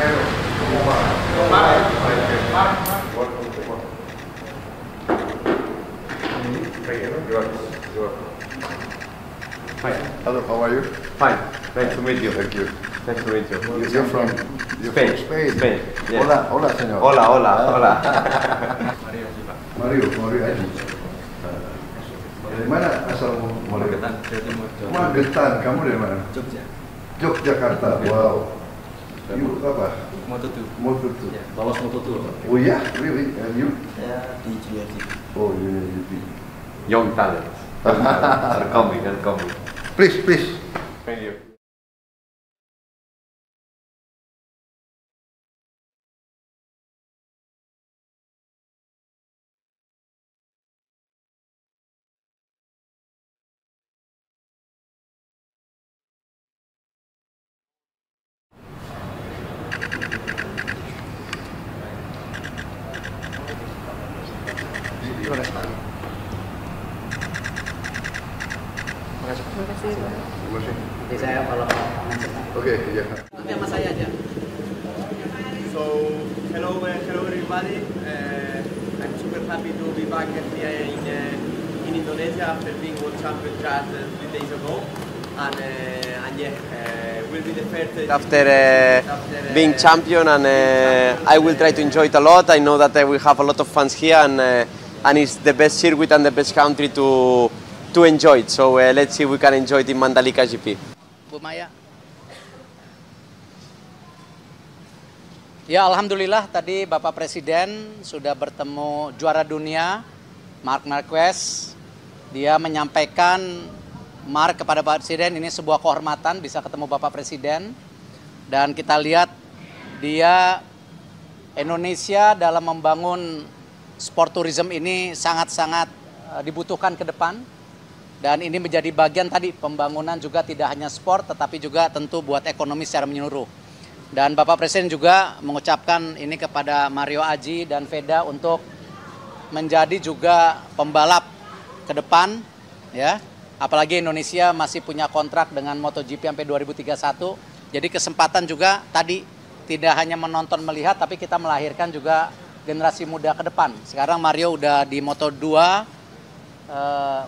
Hi. Hello, how are you? Fine. Nice to meet you. Thank you. Nice to meet you. You're from Spain. Spain. Spain. Yes. Hola, hola, señor. Hola, hola, hola. Mario Aji. Dari mana asal Mario? Magetan. Kamu dari mana? Jogja. Yogyakarta. Wow. You apa? Moto2. Moto2. Ya, bawas Moto2 Pak. Oh yeah, really? And you? Saya di Juliarti. Oh, you. Young talent. Are coming. Please. Thank you. Terima kasih. Jadi saya kalau Oke, ya. nanti sama saya aja. So, hello everybody. I'm super happy to be back here in Indonesia after being world champion just 3 days ago. And will be the first After being champion, and I will try to enjoy it a lot. I know that we have a lot of fans here, and it's the best circuit and the best country to enjoy it. So let's see if we can enjoy it in Mandalika GP. Bu Maya. Ya, alhamdulillah tadi Bapak Presiden sudah bertemu juara dunia Marc Marquez. Dia menyampaikan Marc kepada Bapak Presiden, ini sebuah kehormatan bisa ketemu Bapak Presiden. Dan kita lihat dia Indonesia dalam membangun sport tourism ini sangat-sangat dibutuhkan ke depan. Dan ini menjadi bagian tadi pembangunan juga tidak hanya sport tetapi juga tentu buat ekonomi secara menyeluruh. Dan Bapak Presiden juga mengucapkan ini kepada Mario Aji dan Veda untuk menjadi juga pembalap ke depan, ya. Apalagi Indonesia masih punya kontrak dengan MotoGP sampai 2031. Jadi kesempatan juga tadi tidak hanya menonton melihat, tapi kita melahirkan juga generasi muda ke depan. Sekarang Mario udah di Moto2,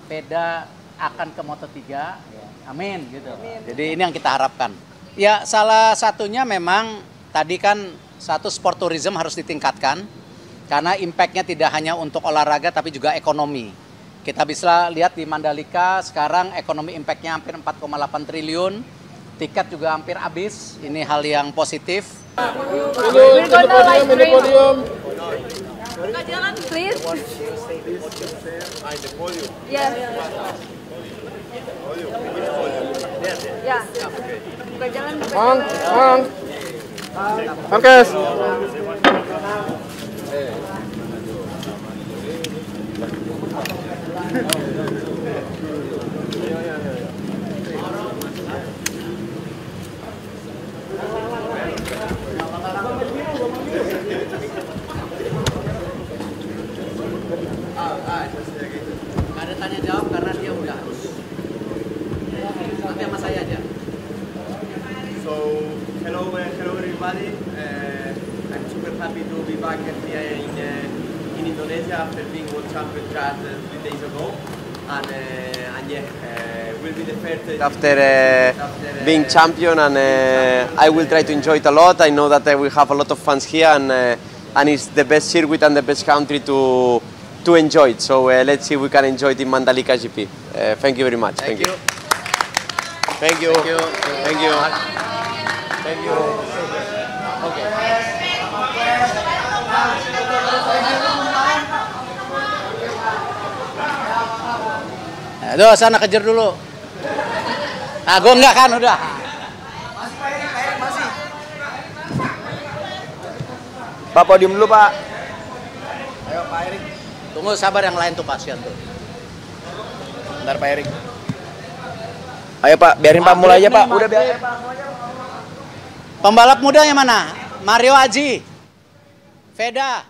Veda akan ke Moto3, amin gitu. Amin. Jadi ini yang kita harapkan. Ya, salah satunya memang tadi kan satu sport tourism harus ditingkatkan karena impactnya tidak hanya untuk olahraga tapi juga ekonomi. Kita bisa lihat di Mandalika sekarang ekonomi impactnya hampir 4,8 triliun, tiket juga hampir habis, ini hal yang positif. Buka jalan, please. Yes. Ya. Buka jalan. Marquez. Nggak ada tanya jawab karena dia udah harus. Nanti sama saya aja. So, hello everybody. I'm super happy to be back here in Indonesia after being world champion just 3 days ago. And will be the first. After being champion, and I will try to enjoy it a lot. I know that we have a lot of fans here, and it's the best circuit and the best country to enjoy it. So let's see if we can enjoy it in Mandalika GP. Thank you very much. Thank you. Thank you. Oke. Aduh, sana kejar dulu. Nah, gue enggak kan udah. Pak, podium dulu, Pak. Ayo Pak Erik. Tunggu sabar yang lain tuh pasien tuh. Bentar, Pak Erik. Ayo, Pak, biarin Pak mulai aja, Pak. Udah biarin, Pak. Pembalap muda yang mana? Mario Aji. Veda.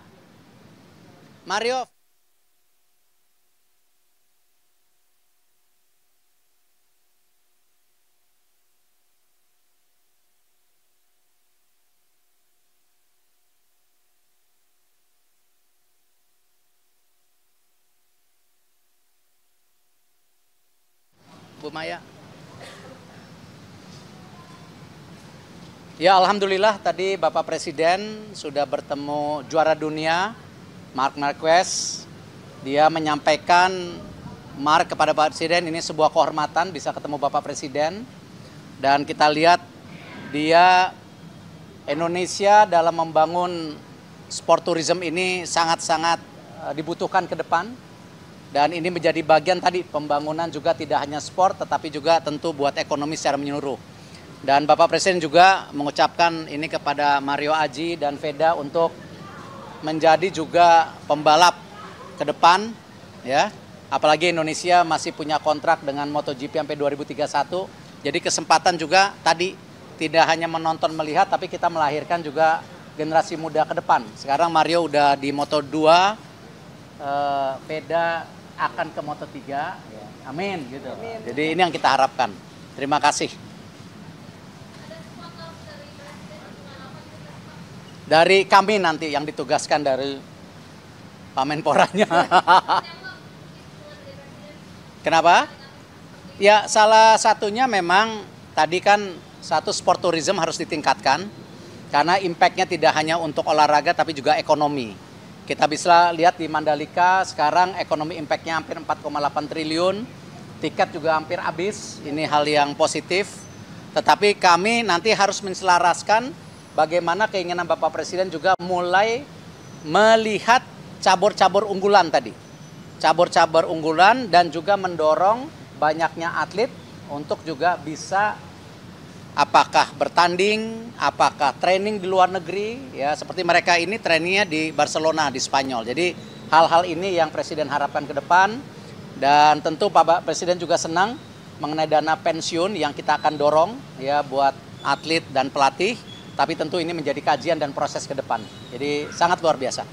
Mario. Maya. Ya, alhamdulillah tadi Bapak Presiden sudah bertemu juara dunia Marc Marquez. Dia menyampaikan Marc kepada Bapak Presiden, ini sebuah kehormatan bisa ketemu Bapak Presiden. Dan kita lihat dia Indonesia dalam membangun sport tourism ini sangat-sangat dibutuhkan ke depan. Dan ini menjadi bagian tadi pembangunan juga tidak hanya sport tetapi juga tentu buat ekonomi secara menyeluruh. Dan Bapak Presiden juga mengucapkan ini kepada Mario Aji dan Veda untuk menjadi juga pembalap ke depan, ya. Apalagi Indonesia masih punya kontrak dengan MotoGP sampai 2031. Jadi kesempatan juga tadi tidak hanya menonton melihat, tapi kita melahirkan juga generasi muda ke depan. Sekarang Mario udah di Moto2, Veda akan ke Moto3. Amin gitu. Amin. Jadi ini yang kita harapkan. Terima kasih. Dari kami nanti yang ditugaskan dari Pak Menporanya. Kenapa? Ya, salah satunya memang tadi kan satu sport tourism harus ditingkatkan karena impact-nya tidak hanya untuk olahraga tapi juga ekonomi. Kita bisa lihat di Mandalika sekarang ekonomi impact-nya hampir 4,8 triliun, tiket juga hampir habis, ini hal yang positif. Tetapi kami nanti harus menselaraskan bagaimana keinginan Bapak Presiden juga mulai melihat cabur-cabur unggulan tadi. Cabur-cabur unggulan dan juga mendorong banyaknya atlet untuk juga bisa apakah bertanding, apakah training di luar negeri. Ya, seperti mereka ini trainingnya di Barcelona, di Spanyol. Jadi hal-hal ini yang Presiden harapkan ke depan. Dan tentu Bapak Presiden juga senang mengenai dana pensiun yang kita akan dorong ya buat atlet dan pelatih. Tapi tentu ini menjadi kajian dan proses ke depan. Jadi sangat luar biasa.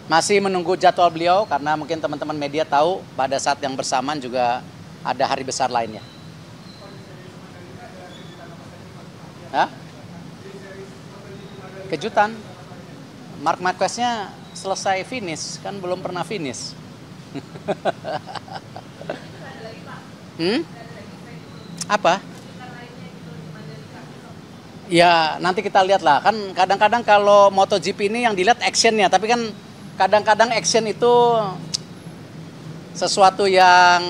Masih menunggu jadwal beliau karena mungkin teman-teman media tahu pada saat yang bersamaan juga ada hari besar lainnya. Hah? Kejutan. Marc Marquez-nya selesai finish, kan belum pernah finish. Apa? Ya nanti kita lihat lah, kan kadang-kadang kalau MotoGP ini yang dilihat actionnya, tapi kan kadang-kadang action itu sesuatu yang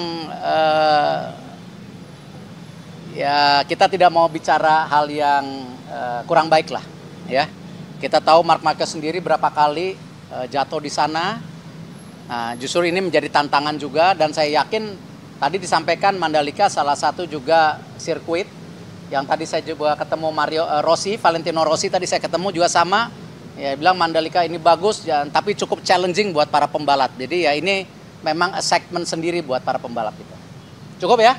ya kita tidak mau bicara hal yang kurang baik lah, ya. Kita tahu Marc Marquez sendiri berapa kali jatuh di sana. Nah, justru ini menjadi tantangan juga dan saya yakin tadi disampaikan Mandalika salah satu juga sirkuit. Yang tadi saya juga ketemu Valentino Rossi tadi saya ketemu juga sama, ya bilang Mandalika ini bagus, ya, tapi cukup challenging buat para pembalap. Jadi ya ini memang segmen sendiri buat para pembalap itu. Cukup ya?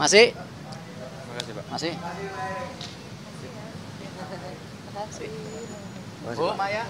Masih? Terima kasih, Pak. Masih? Bu Maya?